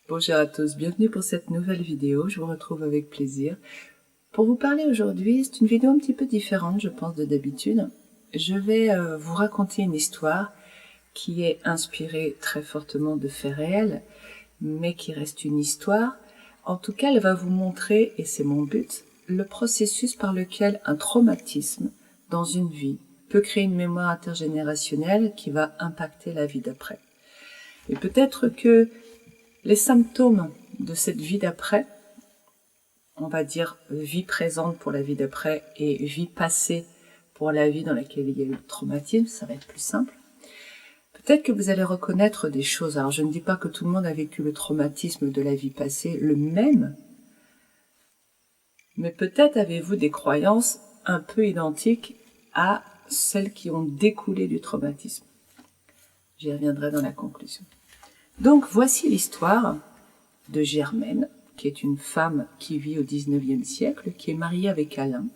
Bonjour à tous, bienvenue pour cette nouvelle vidéo, je vous retrouve avec plaisir. Pour vous parler aujourd'hui, c'est une vidéo un petit peu différente, je pense, de d'habitude. Je vais vous raconter une histoire qui est inspirée très fortement de faits réels, mais qui reste une histoire. En tout cas, elle va vous montrer, et c'est mon but, le processus par lequel un traumatisme dans une vie peut créer une mémoire intergénérationnelle qui va impacter la vie d'après. Et peut-être que les symptômes de cette vie d'après, on va dire vie présente pour la vie d'après et vie passée pour la vie dans laquelle il y a eu le traumatisme, ça va être plus simple. Peut-être que vous allez reconnaître des choses. Alors je ne dis pas que tout le monde a vécu le traumatisme de la vie passée, le même, mais peut-être avez-vous des croyances un peu identiques à celles qui ont découlé du traumatisme. J'y reviendrai dans la conclusion. Donc voici l'histoire de Germaine, qui est une femme qui vit au XIXe siècle, qui est mariée avec Alain,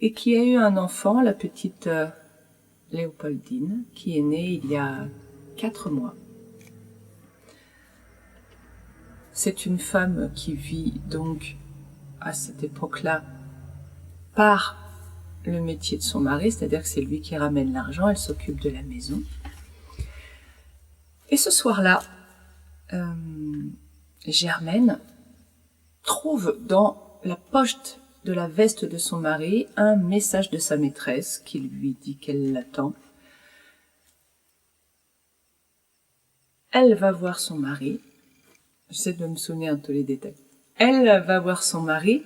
et qui a eu un enfant, la petite Léopoldine, qui est née il y a 4 mois. C'est une femme qui vit donc à cette époque-là par le métier de son mari, c'est-à-dire que c'est lui qui ramène l'argent, elle s'occupe de la maison. Et ce soir-là, Germaine trouve dans la poche de la veste de son mari un message de sa maîtresse qui lui dit qu'elle l'attend. Elle va voir son mari, j'essaie de me souvenir un peu les détails. Elle va voir son mari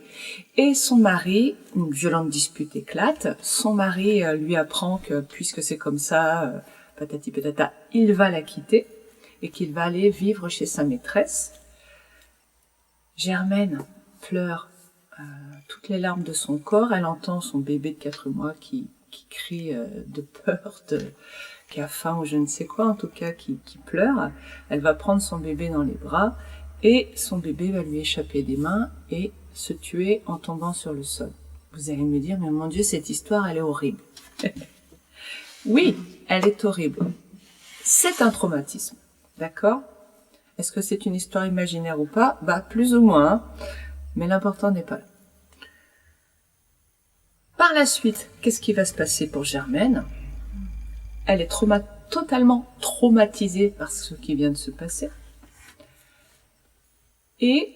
et son mari, une violente dispute éclate. Son mari lui apprend que puisque c'est comme ça, patati patata, il va la quitter et qu'il va aller vivre chez sa maîtresse. Germaine pleure toutes les larmes de son corps. Elle entend son bébé de 4 mois qui crie de peur, qui a faim ou je ne sais quoi, en tout cas qui pleure. Elle va prendre son bébé dans les bras et son bébé va lui échapper des mains et se tuer en tombant sur le sol. Vous allez me dire, mais mon Dieu, cette histoire, elle est horrible. Oui, elle est horrible. C'est un traumatisme, d'accord ? Est-ce que c'est une histoire imaginaire ou pas ? Bah, plus ou moins, hein, mais l'important n'est pas là. Par la suite, qu'est-ce qui va se passer pour Germaine ? Elle est totalement traumatisée par ce qui vient de se passer. Et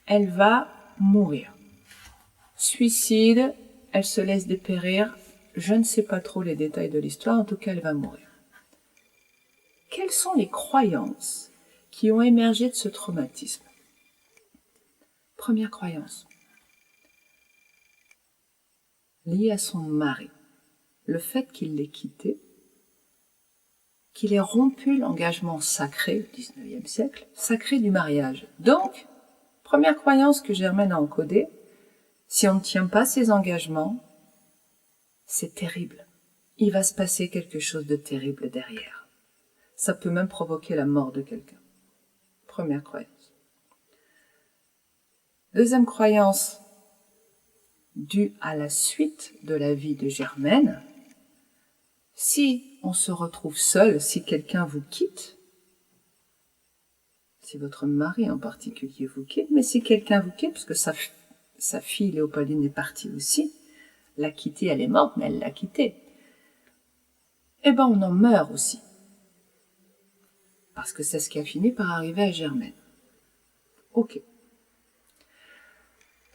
elle va mourir. Suicide, elle se laisse dépérir. Je ne sais pas trop les détails de l'histoire, en tout cas, elle va mourir. Quelles sont les croyances qui ont émergé de ce traumatisme ? Première croyance, liée à son mari. Le fait qu'il l'ait quitté, qu'il ait rompu l'engagement sacré du XIXe siècle, sacré du mariage. Donc, première croyance que Germaine a encodée, si on ne tient pas ses engagements, c'est terrible. Il va se passer quelque chose de terrible derrière. Ça peut même provoquer la mort de quelqu'un. Première croyance. Deuxième croyance, due à la suite de la vie de Germaine, si on se retrouve seul, si quelqu'un vous quitte, si votre mari en particulier vous quitte, mais si quelqu'un vous quitte, parce que sa fille Léopoldine est partie aussi, l'a quittée, elle est morte, mais elle l'a quittée, eh ben on en meurt aussi. Parce que c'est ce qui a fini par arriver à Germaine. Ok.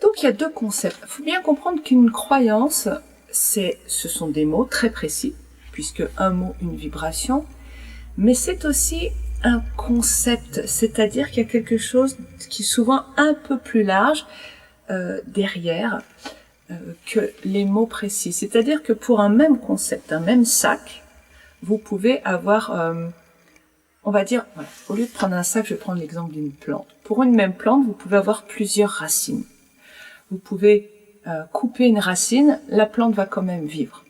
Donc il y a deux concepts. Il faut bien comprendre qu'une croyance, ce sont des mots très précis, puisque un mot, une vibration, mais c'est aussi un concept, c'est-à-dire qu'il y a quelque chose qui est souvent un peu plus large derrière que les mots précis. C'est-à-dire que pour un même concept, un même sac, vous pouvez avoir, on va dire, voilà, au lieu de prendre un sac, je vais prendre l'exemple d'une plante. Pour une même plante, vous pouvez avoir plusieurs racines. Vous pouvez couper une racine, la plante va quand même vivre.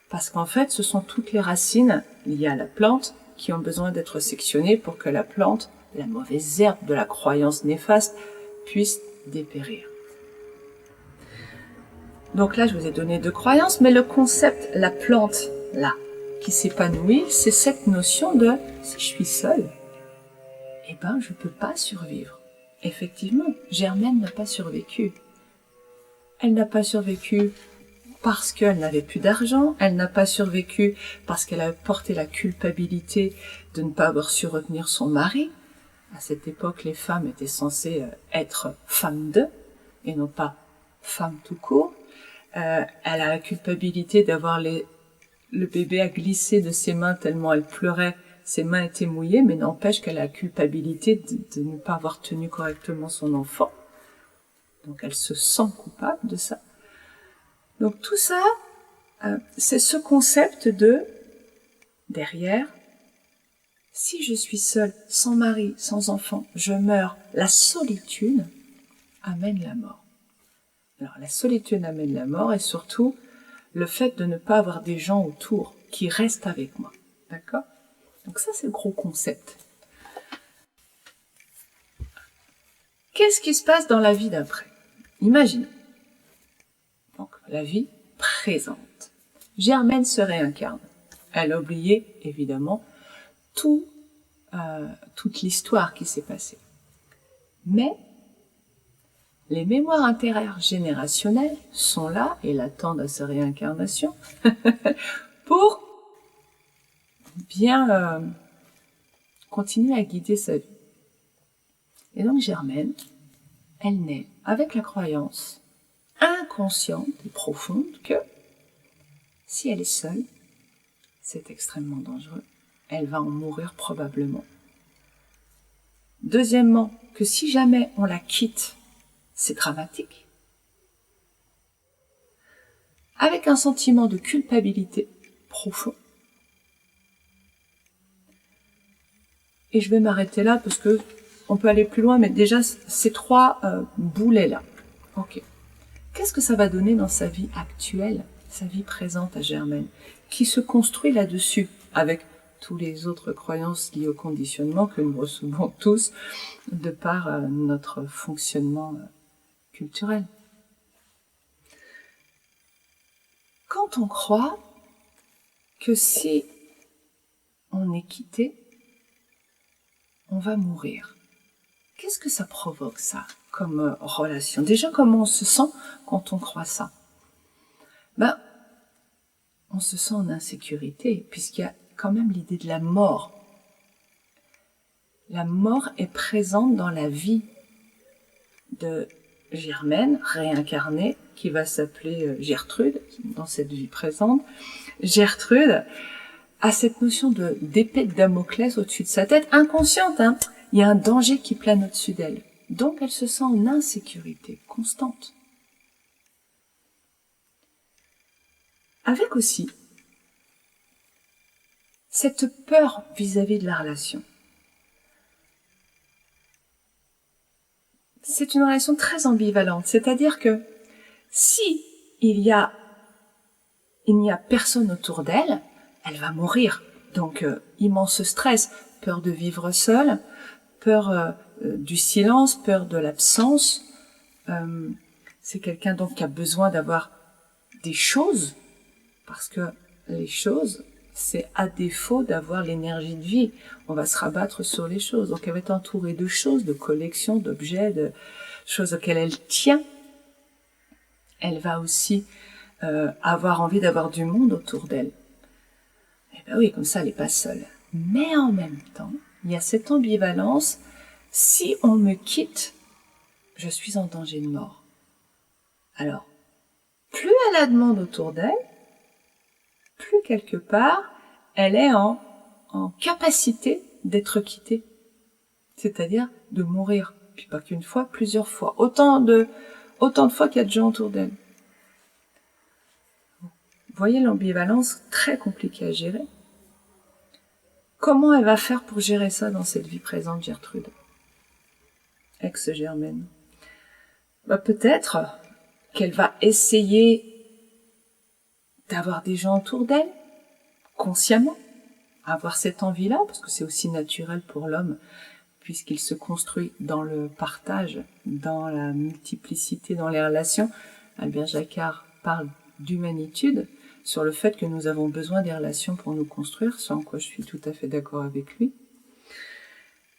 Parce qu'en fait, ce sont toutes les racines liées à la plante qui ont besoin d'être sectionnées pour que la plante, la mauvaise herbe de la croyance néfaste, puisse dépérir. Donc là, je vous ai donné 2 croyances, mais le concept, la plante, là, qui s'épanouit, c'est cette notion de « si je suis seule, eh ben je ne peux pas survivre. Effectivement, Germaine n'a pas survécu. Elle n'a pas survécu parce qu'elle n'avait plus d'argent, elle n'a pas survécu parce qu'elle a porté la culpabilité de ne pas avoir su retenir son mari. À cette époque, les femmes étaient censées être femmes d'eux et non pas femmes tout court. Elle a la culpabilité d'avoir le bébé à glisser de ses mains tellement elle pleurait, ses mains étaient mouillées, mais n'empêche qu'elle a la culpabilité de ne pas avoir tenu correctement son enfant. Donc elle se sent coupable de ça. Donc tout ça, c'est ce concept de derrière, si je suis seule, sans mari, sans enfant, je meurs. La solitude amène la mort. Alors la solitude amène la mort et surtout le fait de ne pas avoir des gens autour qui restent avec moi. D'accord ? Donc ça c'est le gros concept. Qu'est-ce qui se passe dans la vie d'après ? Imaginez. Donc la vie présente. Germaine se réincarne. Elle a oublié, évidemment, toute l'histoire qui s'est passée. Mais les mémoires intergénérationnelles sont là et l'attendent à sa réincarnation pour bien continuer à guider sa vie. Et donc Germaine, elle naît avec la croyance inconsciente et profonde que si elle est seule, c'est extrêmement dangereux. Elle va en mourir probablement. Deuxièmement, que si jamais on la quitte, c'est dramatique. Avec un sentiment de culpabilité profond. Et je vais m'arrêter là parce que on peut aller plus loin, mais déjà ces trois boulets-là. Ok. Qu'est-ce que ça va donner dans sa vie actuelle, sa vie présente à Germaine, qui se construit là-dessus, avec tous les autres croyances liées au conditionnement que nous recevons tous de par notre fonctionnement culturel. Quand on croit que si on est quitté, on va mourir, qu'est-ce que ça provoque ça comme relation ? Déjà, comment on se sent quand on croit ça ? On se sent en insécurité, puisqu'il y a quand même l'idée de la mort. La mort est présente dans la vie de Germaine, réincarnée, qui va s'appeler Gertrude, dans cette vie présente. Gertrude a cette notion d'épée de Damoclès au-dessus de sa tête, inconsciente, hein. Il y a un danger qui plane au-dessus d'elle. Donc elle se sent en insécurité constante. Avec aussi cette peur vis-à-vis de la relation. C'est une relation très ambivalente, c'est-à-dire que si il n'y a personne autour d'elle, elle va mourir. Donc immense stress, peur de vivre seule, peur du silence, peur de l'absence. C'est quelqu'un donc qui a besoin d'avoir des choses, parce que les choses, c'est à défaut d'avoir l'énergie de vie. On va se rabattre sur les choses. Donc elle va être entourée de choses, de collections, d'objets, de choses auxquelles elle tient. Elle va aussi avoir envie d'avoir du monde autour d'elle. Et ben oui, comme ça, elle n'est pas seule. Mais en même temps, il y a cette ambivalence. Si on me quitte, je suis en danger de mort. Alors, plus elle a de monde autour d'elle, plus quelque part, elle est en capacité d'être quittée. C'est-à-dire de mourir. Puis pas qu'une fois, plusieurs fois. Autant de fois qu'il y a de gens autour d'elle. Vous voyez l'ambivalence très compliquée à gérer. Comment elle va faire pour gérer ça dans cette vie présente, Gertrude ? Ex-Germaine. Peut-être qu'elle va essayer d'avoir des gens autour d'elle, consciemment, avoir cette envie-là, parce que c'est aussi naturel pour l'homme, puisqu'il se construit dans le partage, dans la multiplicité, dans les relations. Albert Jacquard parle d'humanitude, sur le fait que nous avons besoin des relations pour nous construire, ce en quoi je suis tout à fait d'accord avec lui.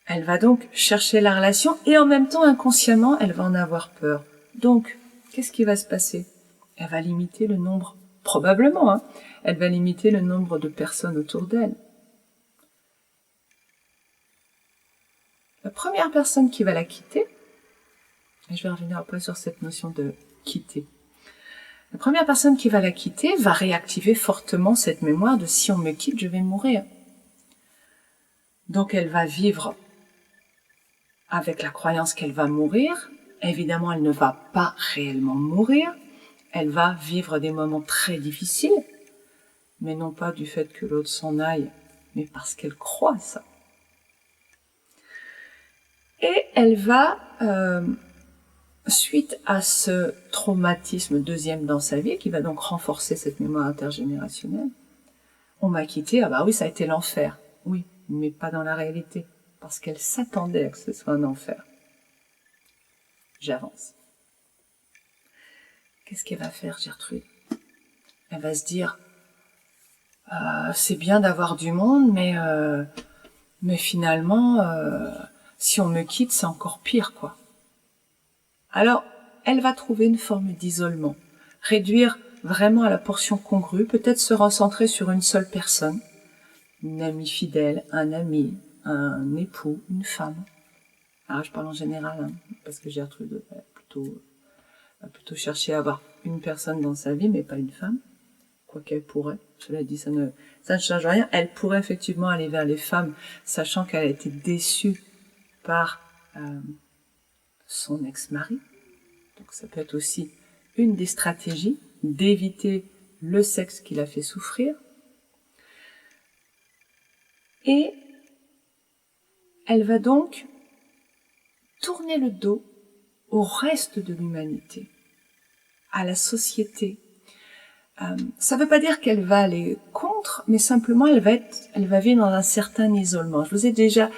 Elle va donc chercher la relation et en même temps, inconsciemment, elle va en avoir peur. Donc, qu'est-ce qui va se passer? Elle va limiter le nombre, probablement, elle va limiter le nombre de personnes autour d'elle. La première personne qui va la quitter, et je vais revenir après sur cette notion de quitter. La première personne qui va la quitter va réactiver fortement cette mémoire de si on me quitte, je vais mourir. Donc elle va vivre avec la croyance qu'elle va mourir. Évidemment, elle ne va pas réellement mourir. Elle va vivre des moments très difficiles, mais non pas du fait que l'autre s'en aille, mais parce qu'elle croit ça. Et elle va, suite à ce traumatisme deuxième dans sa vie, qui va donc renforcer cette mémoire intergénérationnelle, on m'a quitté, ah bah oui, ça a été l'enfer. Oui, mais pas dans la réalité, parce qu'elle s'attendait à que ce soit un enfer. J'avance. Qu'est-ce qu'elle va faire, Gertrude? Elle va se dire, c'est bien d'avoir du monde, mais finalement, si on me quitte, c'est encore pire, quoi. Alors, elle va trouver une forme d'isolement, réduire vraiment à la portion congrue, peut-être se recentrer sur une seule personne, une amie fidèle, un ami, un époux, une femme. Alors, je parle en général, parce que Gertrude va plutôt chercher à avoir une personne dans sa vie, mais pas une femme, quoi qu'elle pourrait. Cela dit, ça ne change rien. Elle pourrait effectivement aller vers les femmes, sachant qu'elle a été déçue par son ex-mari. Donc ça peut être aussi une des stratégies d'éviter le sexe qui l'a fait souffrir. Et elle va donc tourner le dos au reste de l'humanité, à la société. Ça ne veut pas dire qu'elle va aller contre, mais simplement elle va vivre dans un certain isolement. Je vous ai déjà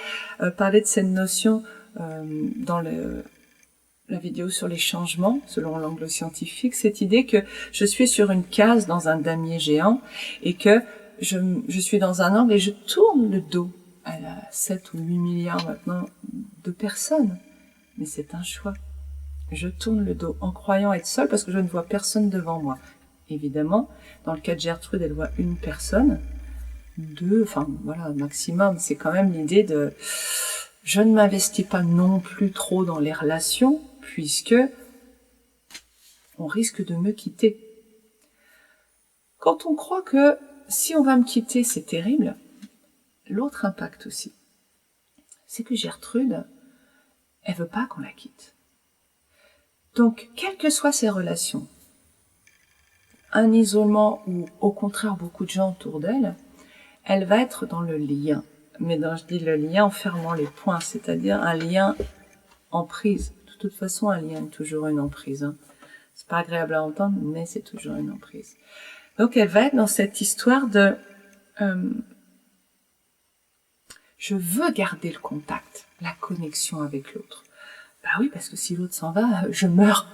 parlé de cette notion dans la vidéo sur les changements, selon l'angle scientifique, cette idée que je suis sur une case dans un damier géant et que je suis dans un angle et je tourne le dos à 7 ou 8 milliards maintenant de personnes. Mais c'est un choix. Je tourne le dos en croyant être seule parce que je ne vois personne devant moi. Évidemment, dans le cas de Gertrude, elle voit une personne, deux, enfin voilà, maximum. C'est quand même l'idée de je ne m'investis pas non plus trop dans les relations puisque on risque de me quitter. Quand on croit que si on va me quitter, c'est terrible, l'autre impact aussi, c'est que Gertrude, elle veut pas qu'on la quitte. Donc, quelles que soient ses relations, un isolement ou au contraire beaucoup de gens autour d'elle, elle va être dans le lien. Mais je dis le lien en fermant les points, c'est-à-dire un lien en prise. De toute façon, un lien est toujours une emprise. C'est pas agréable à entendre, mais c'est toujours une emprise. Donc, elle va être dans cette histoire de je veux garder le contact, la connexion avec l'autre. Bah oui, parce que si l'autre s'en va, je meurs.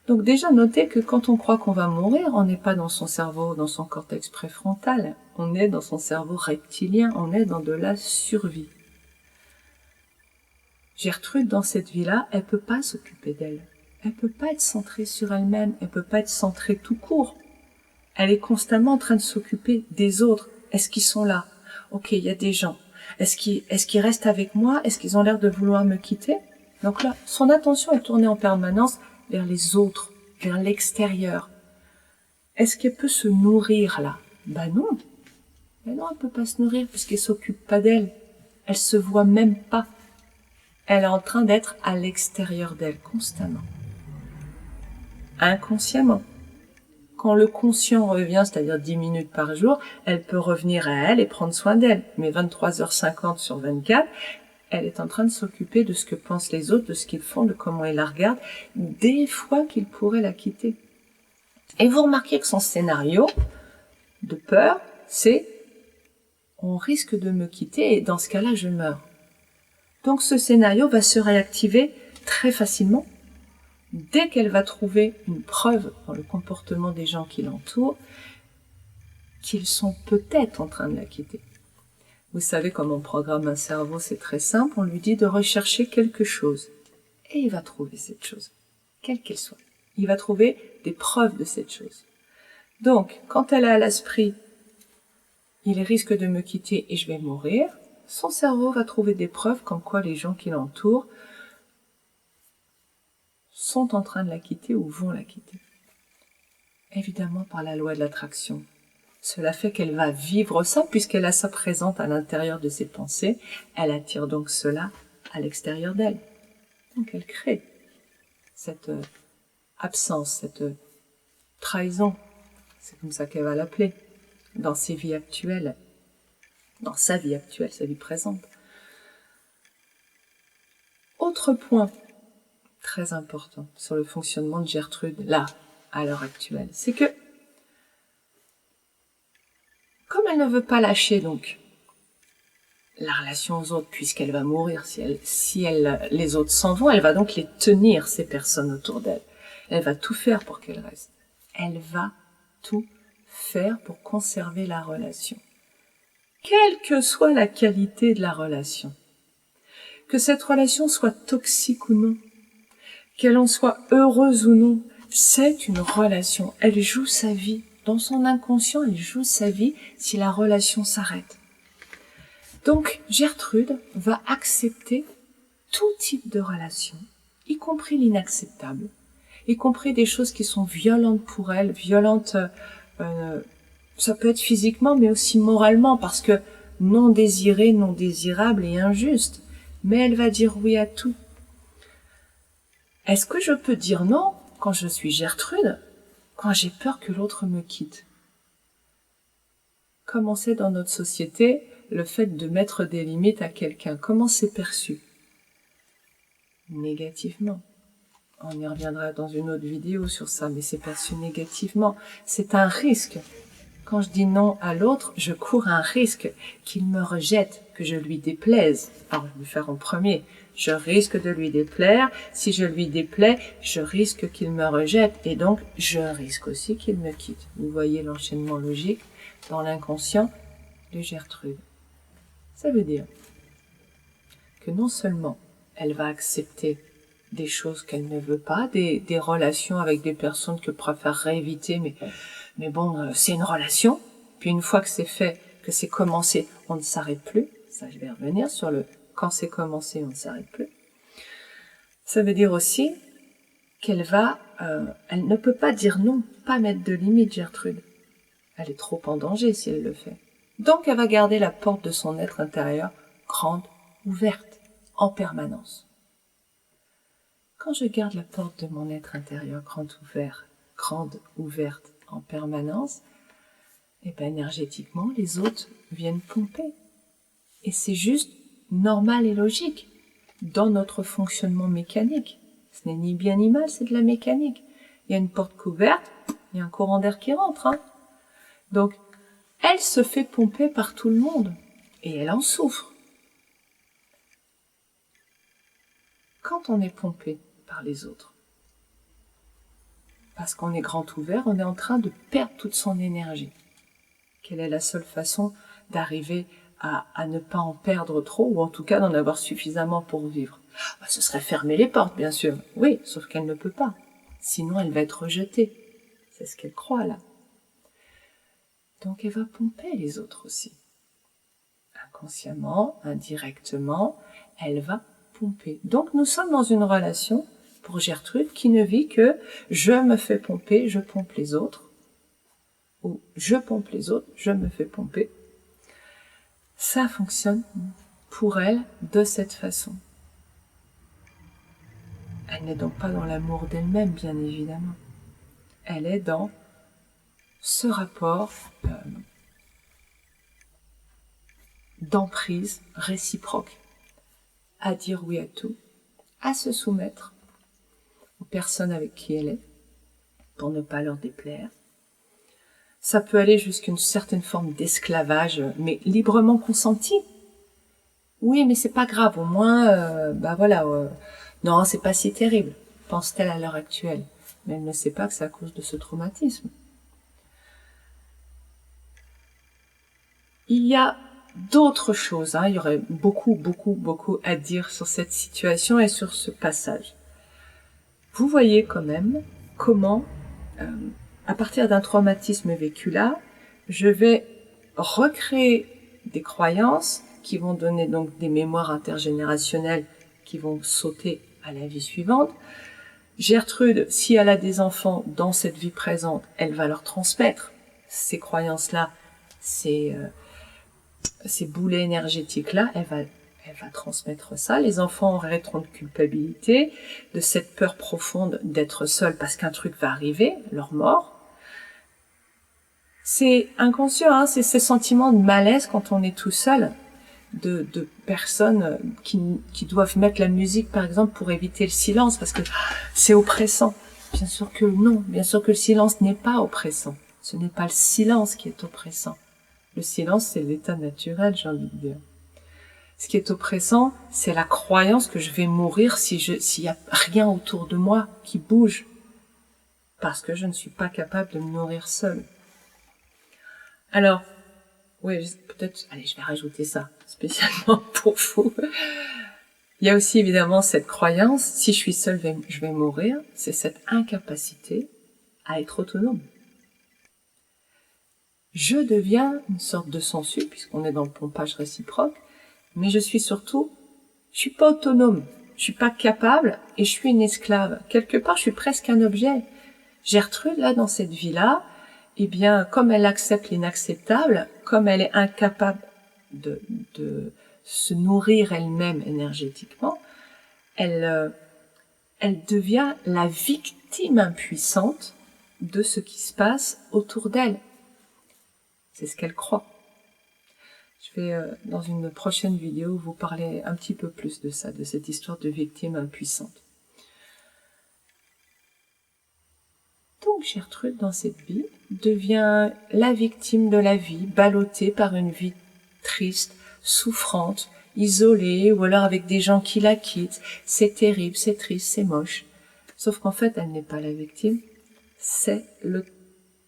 Donc déjà, notez que quand on croit qu'on va mourir, on n'est pas dans son cerveau, dans son cortex préfrontal. On est dans son cerveau reptilien, on est dans de la survie. Gertrude, dans cette vie-là, elle peut pas s'occuper d'elle. Elle peut pas être centrée sur elle-même, elle peut pas être centrée tout court. Elle est constamment en train de s'occuper des autres. Est-ce qu'ils sont là? Ok, il y a des gens. Est-ce qu'ils restent avec moi? Est-ce qu'ils ont l'air de vouloir me quitter? Donc là, son attention est tournée en permanence vers les autres, vers l'extérieur. Est-ce qu'elle peut se nourrir là? Ben non. Ben non, elle peut pas se nourrir puisqu'elle s'occupe pas d'elle. Elle se voit même pas. Elle est en train d'être à l'extérieur d'elle constamment. Inconsciemment. Quand le conscient revient, c'est-à-dire 10 minutes par jour, elle peut revenir à elle et prendre soin d'elle. Mais 23h50 sur 24, elle est en train de s'occuper de ce que pensent les autres, de ce qu'ils font, de comment ils la regardent, des fois qu'ils pourraient la quitter. Et vous remarquez que son scénario de peur, c'est on risque de me quitter et dans ce cas-là, je meurs. Donc ce scénario va se réactiver très facilement dès qu'elle va trouver une preuve dans le comportement des gens qui l'entourent qu'ils sont peut-être en train de la quitter. Vous savez comment on programme un cerveau, c'est très simple. On lui dit de rechercher quelque chose. Et il va trouver cette chose, quelle qu'elle soit. Il va trouver des preuves de cette chose. Donc, quand elle a à l'esprit, il risque de me quitter et je vais mourir, son cerveau va trouver des preuves comme quoi les gens qui l'entourent sont en train de la quitter ou vont la quitter. Évidemment par la loi de l'attraction. Cela fait qu'elle va vivre ça puisqu'elle a ça présente à l'intérieur de ses pensées. Elle attire donc cela à l'extérieur d'elle. Donc elle crée cette absence, cette trahison, c'est comme ça qu'elle va l'appeler, dans ses vies actuelles, dans sa vie actuelle, sa vie présente. Autre point très important sur le fonctionnement de Gertrude, là, à l'heure actuelle, c'est que, comme elle ne veut pas lâcher, donc, la relation aux autres, puisqu'elle va mourir, si les autres s'en vont, elle va donc les tenir, ces personnes autour d'elle. Elle va tout faire pour qu'elles restent. Elle va tout faire pour conserver la relation. Quelle que soit la qualité de la relation, que cette relation soit toxique ou non, qu'elle en soit heureuse ou non, c'est une relation. Elle joue sa vie. Dans son inconscient, elle joue sa vie si la relation s'arrête. Donc, Gertrude va accepter tout type de relation, y compris l'inacceptable, y compris des choses qui sont violentes pour elle, violentes, ça peut être physiquement, mais aussi moralement, parce que non désiré, non désirable et injuste. Mais elle va dire oui à tout. Est-ce que je peux dire non quand je suis Gertrude, quand j'ai peur que l'autre me quitte? Comment c'est dans notre société le fait de mettre des limites à quelqu'un? Comment c'est perçu? Négativement. On y reviendra dans une autre vidéo sur ça, mais c'est perçu négativement. C'est un risque. Quand je dis non à l'autre, je cours un risque qu'il me rejette, que je lui déplaise. Alors, je vais le faire en premier. Je risque de lui déplaire. Si je lui déplais, je risque qu'il me rejette. Et donc, je risque aussi qu'il me quitte. Vous voyez l'enchaînement logique dans l'inconscient de Gertrude. Ça veut dire que non seulement elle va accepter des choses qu'elle ne veut pas, des relations avec des personnes qu'elle préférerait éviter, mais bon, c'est une relation. Puis une fois que c'est fait, que c'est commencé, on ne s'arrête plus. Ça, je vais revenir sur le quand c'est commencé, on ne s'arrête plus. Ça veut dire aussi qu'elle elle ne peut pas dire non, pas mettre de limite, Gertrude. Elle est trop en danger si elle le fait. Donc elle va garder la porte de son être intérieur grande, ouverte, en permanence. Quand je garde la porte de mon être intérieur grande, ouverte en permanence, et ben énergétiquement, les autres viennent pomper. Et c'est juste normal et logique dans notre fonctionnement mécanique. Ce n'est ni bien ni mal, c'est de la mécanique. Il y a une porte couverte, il y a un courant d'air qui rentre. Donc, elle se fait pomper par tout le monde et elle en souffre. Quand on est pompé par les autres, parce qu'on est grand ouvert, on est en train de perdre toute son énergie. Quelle est la seule façon d'arriver à ne pas en perdre trop, ou en tout cas d'en avoir suffisamment pour vivre? Ce serait fermer les portes, bien sûr. Oui, sauf qu'elle ne peut pas. Sinon, elle va être rejetée. C'est ce qu'elle croit, là. Donc, elle va pomper les autres aussi. Inconsciemment, indirectement, elle va pomper. Donc, nous sommes dans une relation, pour Gertrude, qui ne vit que je me fais pomper, je pompe les autres, ou je pompe les autres, je me fais pomper. Ça fonctionne pour elle de cette façon. Elle n'est donc pas dans l'amour d'elle-même, bien évidemment. Elle est dans ce rapport d'emprise réciproque, à dire oui à tout, à se soumettre aux personnes avec qui elle est, pour ne pas leur déplaire. Ça peut aller jusqu'à une certaine forme d'esclavage, mais librement consenti. Oui, mais c'est pas grave, au moins, non, c'est pas si terrible, pense-t-elle à l'heure actuelle. Mais elle ne sait pas que c'est à cause de ce traumatisme. Il y a d'autres choses, hein. Il y aurait beaucoup à dire sur cette situation et sur ce passage. Vous voyez quand même comment, à partir d'un traumatisme vécu là, je vais recréer des croyances qui vont donner donc des mémoires intergénérationnelles qui vont sauter à la vie suivante. Gertrude, si elle a des enfants dans cette vie présente, elle va leur transmettre ces croyances-là, ces boulets énergétiques-là, elle va transmettre ça. Les enfants arrêteront de culpabilité, de cette peur profonde d'être seuls parce qu'un truc va arriver, leur mort. C'est inconscient, hein, c'est ce sentiment de malaise quand on est tout seul, de personnes qui doivent mettre la musique, par exemple, pour éviter le silence, parce que c'est oppressant. Bien sûr que non, bien sûr que le silence n'est pas oppressant. Ce n'est pas le silence qui est oppressant. Le silence, c'est l'état naturel, j'ai envie de dire. Ce qui est oppressant, c'est la croyance que je vais mourir s'il y a rien autour de moi qui bouge, parce que je ne suis pas capable de me nourrir seule. Alors, oui, peut-être, allez, je vais rajouter ça, spécialement pour vous. Il y a aussi évidemment cette croyance, si je suis seule, je vais mourir, c'est cette incapacité à être autonome. Je deviens une sorte de sensu, puisqu'on est dans le pompage réciproque, mais je suis pas autonome, je suis pas capable et je suis une esclave. Quelque part, je suis presque un objet. Gertrude, là, dans cette vie-là, eh bien, comme elle accepte l'inacceptable, comme elle est incapable de se nourrir elle-même énergétiquement, elle devient la victime impuissante de ce qui se passe autour d'elle. C'est ce qu'elle croit. Je vais, dans une prochaine vidéo, vous parler un petit peu plus de ça, de cette histoire de victime impuissante. Donc Gertrude, dans cette vie, devient la victime de la vie, ballottée par une vie triste, souffrante, isolée, ou alors avec des gens qui la quittent. C'est terrible, c'est triste, c'est moche. Sauf qu'en fait, elle n'est pas la victime, c'est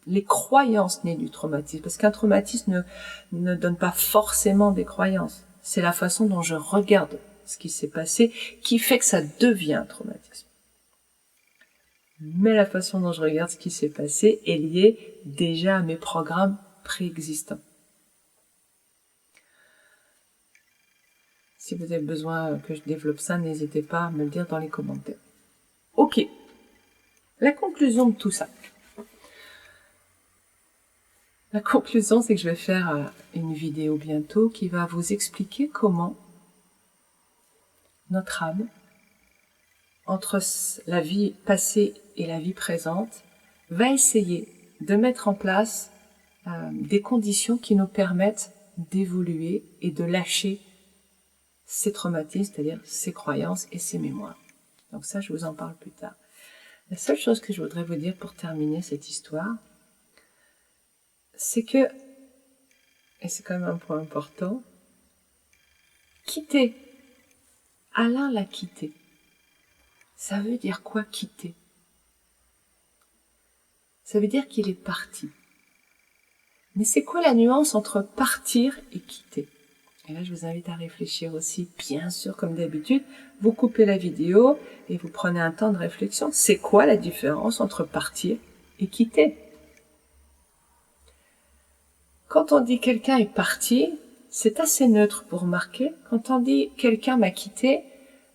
les croyances nées du traumatisme. Parce qu'un traumatisme ne donne pas forcément des croyances. C'est la façon dont je regarde ce qui s'est passé qui fait que ça devient un traumatisme. Mais la façon dont je regarde ce qui s'est passé est liée déjà à mes programmes préexistants. Si vous avez besoin que je développe ça, n'hésitez pas à me le dire dans les commentaires. Ok, la conclusion de tout ça. La conclusion, c'est que je vais faire une vidéo bientôt qui va vous expliquer comment notre âme, entre la vie passée et la vie présente, va essayer de mettre en place des conditions qui nous permettent d'évoluer et de lâcher ces traumatismes, c'est-à-dire ces croyances et ces mémoires. Donc ça, je vous en parle plus tard. La seule chose que je voudrais vous dire pour terminer cette histoire, c'est que, et c'est quand même un point important, quitter. Alain l'a quitté. Ça veut dire quoi, quitter? Ça veut dire qu'il est parti. Mais c'est quoi la nuance entre partir et quitter? Et là, je vous invite à réfléchir aussi, bien sûr, comme d'habitude. Vous coupez la vidéo et vous prenez un temps de réflexion. C'est quoi la différence entre partir et quitter? Quand on dit quelqu'un est parti, c'est assez neutre pour remarquer. Quand on dit quelqu'un m'a quitté,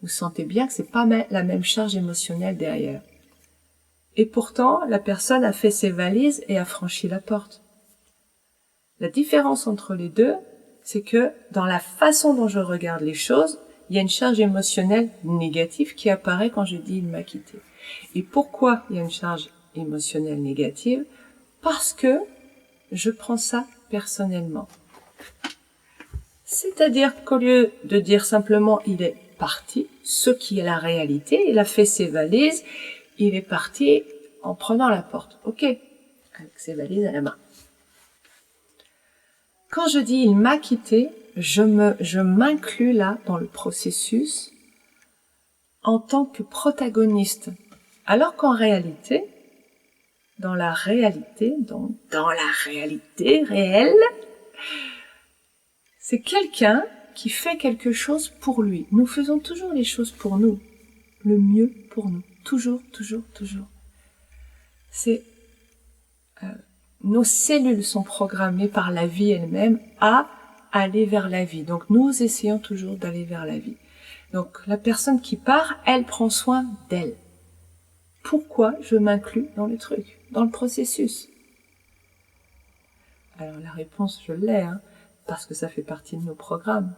vous sentez bien que c'est pas la même charge émotionnelle derrière. Et pourtant, la personne a fait ses valises et a franchi la porte. La différence entre les deux, c'est que dans la façon dont je regarde les choses, il y a une charge émotionnelle négative qui apparaît quand je dis il m'a quitté. Et pourquoi il y a une charge émotionnelle négative? Parce que je prends ça personnellement. C'est-à-dire qu'au lieu de dire simplement il est parti, ce qui est la réalité, il a fait ses valises, il est parti en prenant la porte. Ok, avec ses valises à la main. Quand je dis il m'a quitté, je m'inclus là dans le processus en tant que protagoniste. Alors qu'en réalité, dans la réalité réelle, C'est quelqu'un qui fait quelque chose pour lui. Nous faisons toujours les choses pour nous. Le mieux pour nous. Toujours, toujours, toujours. Nos cellules sont programmées par la vie elle-même à aller vers la vie. Donc nous essayons toujours d'aller vers la vie. Donc la personne qui part, elle prend soin d'elle. Pourquoi je m'inclus dans le truc, dans le processus? Alors la réponse, je l'ai, parce que ça fait partie de nos programmes.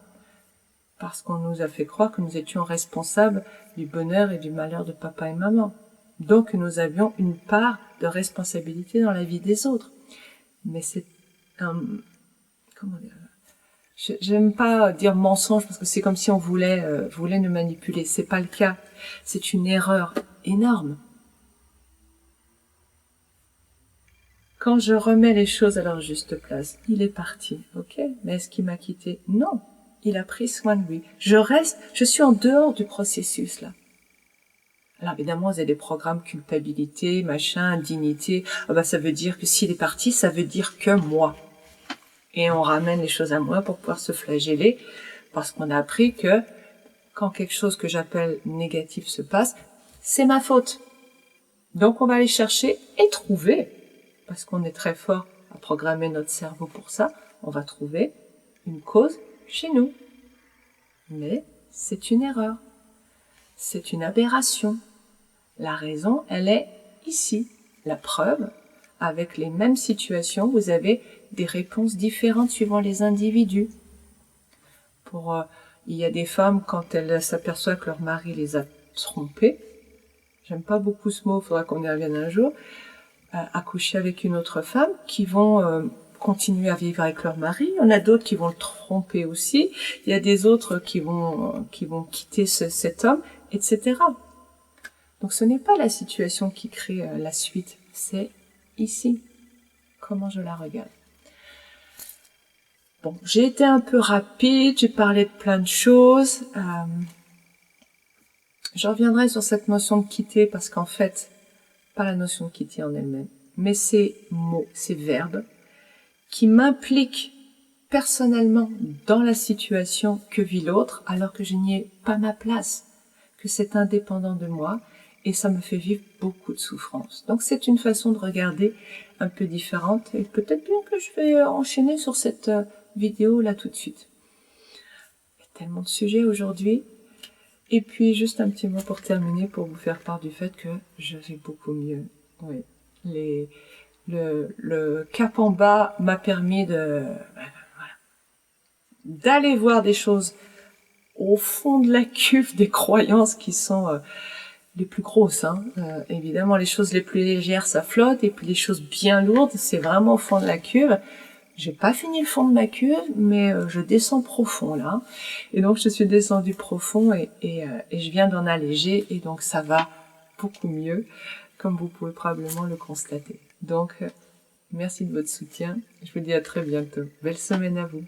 Parce qu'on nous a fait croire que nous étions responsables du bonheur et du malheur de papa et maman. Donc nous avions une part de responsabilité dans la vie des autres. Mais c'est comment dire, j'aime pas dire mensonge parce que c'est comme si on voulait nous manipuler. C'est pas le cas. C'est une erreur énorme. Quand je remets les choses à leur juste place, il est parti, ok? Mais est-ce qu'il m'a quitté? Non. Il a pris soin de lui. Je suis en dehors du processus, là. Alors évidemment, vous avez des programmes culpabilité, machin, indignité. Ça veut dire que s'il est parti, ça veut dire que moi. Et on ramène les choses à moi pour pouvoir se flageller, parce qu'on a appris que quand quelque chose que j'appelle négatif se passe, c'est ma faute. Donc on va aller chercher et trouver, parce qu'on est très fort à programmer notre cerveau pour ça, on va trouver une cause chez nous. Mais c'est une erreur. C'est une aberration. La raison, elle est ici. La preuve, avec les mêmes situations, vous avez des réponses différentes suivant les individus. Il y a des femmes, quand elles s'aperçoivent que leur mari les a trompées, j'aime pas beaucoup ce mot, il faudra qu'on y revienne un jour, accoucher avec une autre femme, qui vont continuer à vivre avec leur mari. Il y en a d'autres qui vont le tromper aussi. Il y a des autres qui vont quitter cet homme, etc. Donc ce n'est pas la situation qui crée la suite, c'est ici, comment je la regarde. Bon, j'ai été un peu rapide, j'ai parlé de plein de choses. Je reviendrai sur cette notion de quitter parce qu'en fait, pas la notion de quitter en elle-même, mais ces mots, ces verbes qui m'impliquent personnellement dans la situation que vit l'autre alors que je n'y ai pas ma place, que c'est indépendant de moi. Et ça me fait vivre beaucoup de souffrance. Donc c'est une façon de regarder un peu différente. Et peut-être bien que je vais enchaîner sur cette vidéo là tout de suite. Il y a tellement de sujets aujourd'hui. Et puis juste un petit mot pour terminer, pour vous faire part du fait que je vais beaucoup mieux. Oui. Le cap en bas m'a permis d'aller voir des choses au fond de la cuve des croyances qui sont les plus grosses, évidemment, les choses les plus légères, ça flotte, et puis les choses bien lourdes, c'est vraiment au fond de la cuve. J'ai pas fini le fond de ma cuve, mais je descends profond, là. Et donc, je suis descendue profond, et je viens d'en alléger, et donc ça va beaucoup mieux, comme vous pouvez probablement le constater. Donc, merci de votre soutien. Je vous dis à très bientôt. Belle semaine à vous.